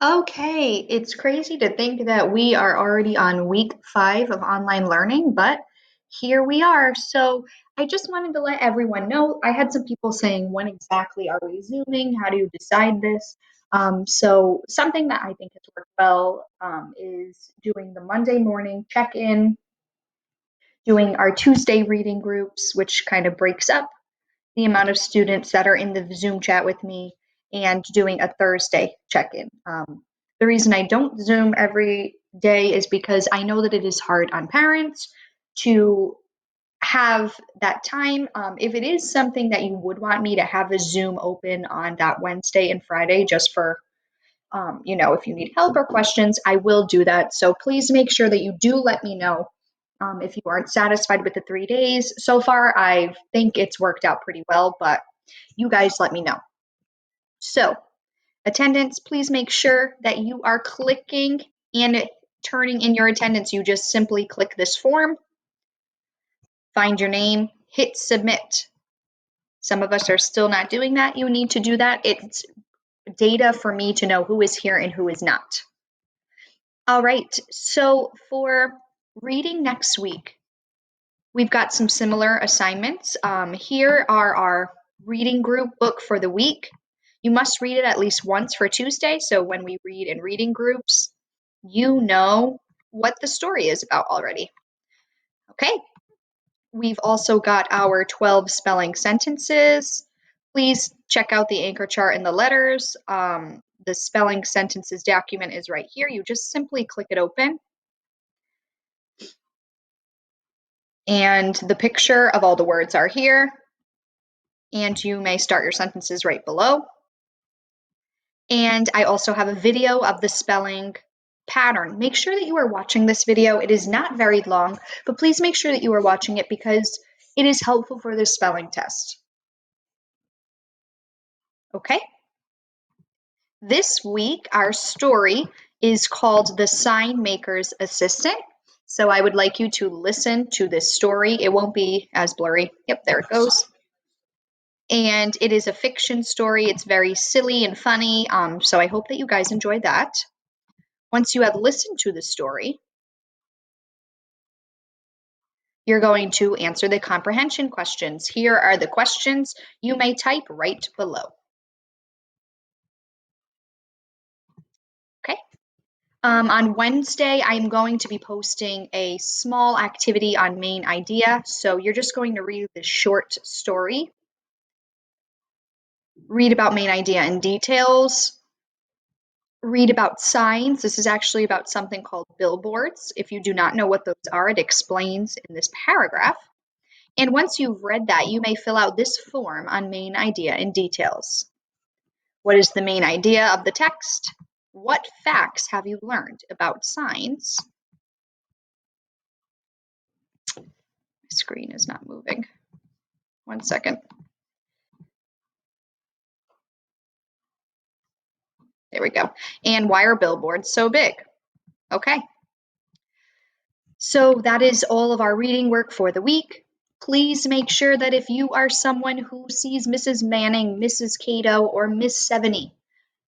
Okay, it's crazy to think that we are already on week 5 of online learning, but here we are. So I just wanted to let everyone know. I had some people saying, when exactly are we Zooming? How do you decide this? So something that I think has worked well is doing the Monday morning check-in, doing our Tuesday reading groups, which kind of breaks up the amount of students that are in the Zoom chat with me, and doing a Thursday check in. The reason I don't Zoom every day is because I know that it is hard on parents to have that time. If it is something that you would want me to have a Zoom open on that Wednesday and Friday just for if you need help or questions, I will do that. So please make sure that you do let me know if you aren't satisfied with the 3 days. So far, I think it's worked out pretty well, but you guys let me know. So, attendance, please make sure that you are clicking and turning in your attendance. You just simply click this form, find your name, hit submit. Some of us are still not doing that. You need to do that. It's data for me to know who is here and who is not. All right, so for reading next week, we've got some similar assignments. Here are our reading group book for the week. You must read it at least once for Tuesday, so when we read in reading groups, you know what the story is about already. Okay, we've also got our 12 spelling sentences. Please check out the anchor chart and the letters. The spelling sentences document is right here. You just simply click it open. And the picture of all the words are here. And you may start your sentences right below. And I also have a video of the spelling pattern. Make sure that you are watching this video. It is not very long, but please make sure that you are watching it because it is helpful for the spelling test. Okay? This week, our story is called The Sign Maker's Assistant. So I would like you to listen to this story. It won't be as blurry. Yep, there it goes. And it is a fiction story. It's very silly and funny. So I hope that you guys enjoyed that. Once you have listened to the story, you're going to answer the comprehension questions. Here are the questions. You may type right below. Okay. On Wednesday, I'm going to be posting a small activity on main idea. So you're just going to read the short story, read about main idea in details, read about signs. This is actually about something called billboards. If you do not know what those are, it explains in this paragraph. And once you've read that, you may fill out this form on main idea and details. What is the main idea of the text? What facts have you learned about signs? My screen is not moving. 1 second. There we go. And why are billboards so big? Okay. So that is all of our reading work for the week. Please make sure that if you are someone who sees Mrs. Manning, Mrs. Cato, or Miss Seveny,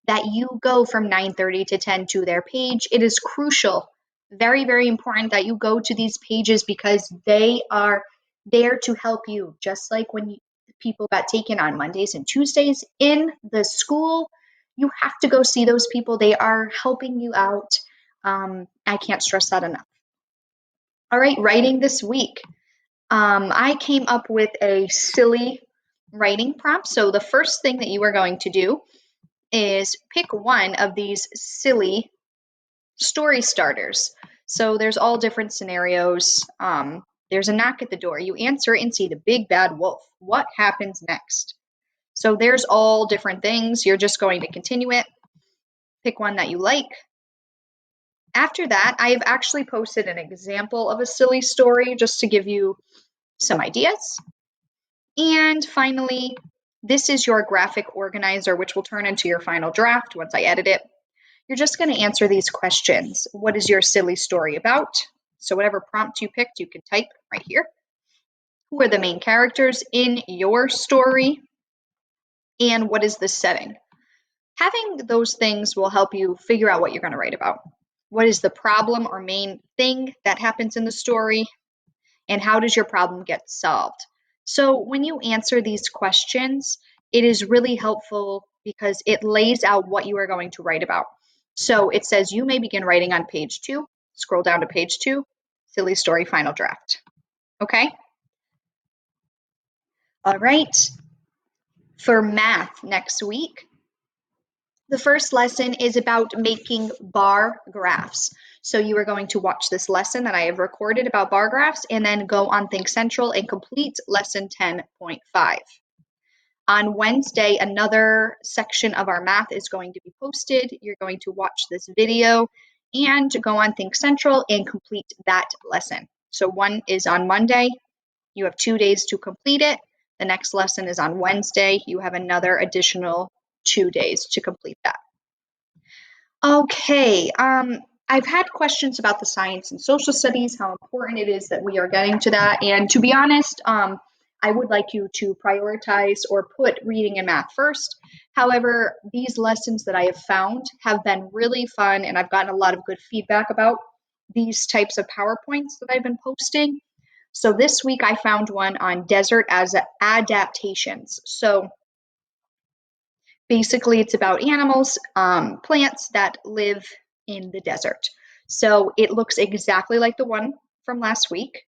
that you go from 9:30 to 10 to their page. It is crucial, very, very important that you go to these pages because they are there to help you. Just like when people got taken on Mondays and Tuesdays in the school, you have to go see those people. They are helping you out. I can't stress that enough. All right, writing this week. I came up with a silly writing prompt. So the first thing that you are going to do is pick one of these silly story starters. So there's all different scenarios. There's a knock at the door. You answer it and see the big bad wolf. What happens next? So there's all different things. You're just going to continue it. Pick one that you like. After that, I have actually posted an example of a silly story just to give you some ideas. And finally, this is your graphic organizer, which will turn into your final draft once I edit it. You're just going to answer these questions. What is your silly story about? So whatever prompt you picked, you can type right here. Who are the main characters in your story? And what is the setting? Having those things will help you figure out what you're going to write about. What is the problem or main thing that happens in the story? And how does your problem get solved? So when you answer these questions, it is really helpful because it lays out what you are going to write about. So it says you may begin writing on page 2, scroll down to page 2, silly story final draft. Okay? All right. For math next week, the first lesson is about making bar graphs. So you are going to watch this lesson that I have recorded about bar graphs and then go on Think Central and complete lesson 10.5. On Wednesday, another section of our math is going to be posted. You're going to watch this video and go on Think Central and complete that lesson. So one is on Monday. You have 2 days to complete it. The next lesson is on Wednesday. You have another additional 2 days to complete that. Okay, I've had questions about the science and social studies, how important it is that we are getting to that. And to be honest, I would like you to prioritize or put reading and math first. However, these lessons that I have found have been really fun, and I've gotten a lot of good feedback about these types of PowerPoints that I've been posting. So this week I found one on desert as adaptations. So basically, it's about animals, plants that live in the desert. So it looks exactly like the one from last week.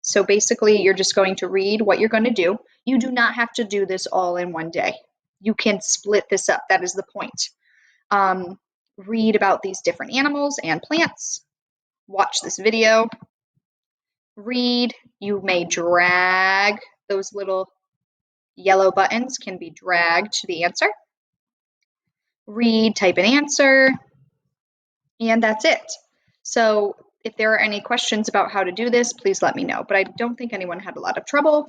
So basically, you're just going to read what you're going to do. You do not have to do this all in one day. You can split this up. That is the point. Read about these different animals and plants. Watch this video. Read. You may drag those little yellow buttons, can be dragged to the answer. Read, type an answer, and that's it. So if there are any questions about how to do this, please let me know. But I don't think anyone had a lot of trouble.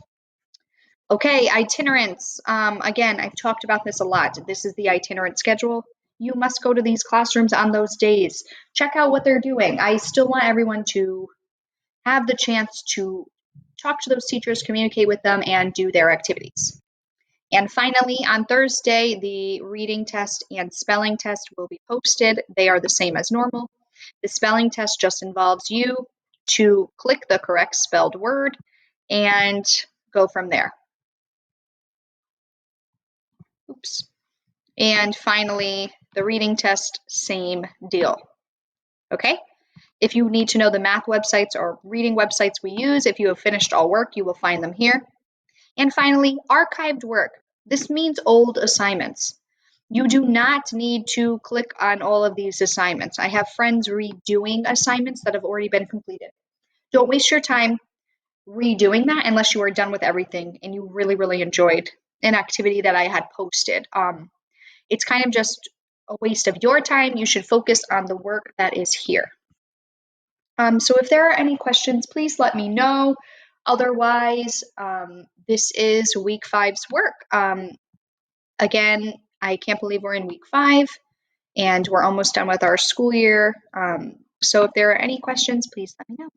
Okay, itinerants. Again, I've talked about this a lot. This is the itinerant schedule. You must go to these classrooms on those days. Check out what they're doing. I still want everyone to have the chance to talk to those teachers, communicate with them, and do their activities. And finally, on Thursday, the reading test and spelling test will be posted. They are the same as normal. The spelling test just involves you to click the correct spelled word and go from there. Oops. And finally, the reading test, same deal. Okay? If you need to know the math websites or reading websites we use, if you have finished all work, you will find them here. And finally, archived work. This means old assignments. You do not need to click on all of these assignments. I have friends redoing assignments that have already been completed. Don't waste your time redoing that unless you are done with everything and you really, really enjoyed an activity that I had posted. It's kind of just a waste of your time. You should focus on the work that is here. So if there are any questions, please let me know. Otherwise, this is week 5's work. Again, I can't believe we're in week 5 and we're almost done with our school year. So if there are any questions, please let me know.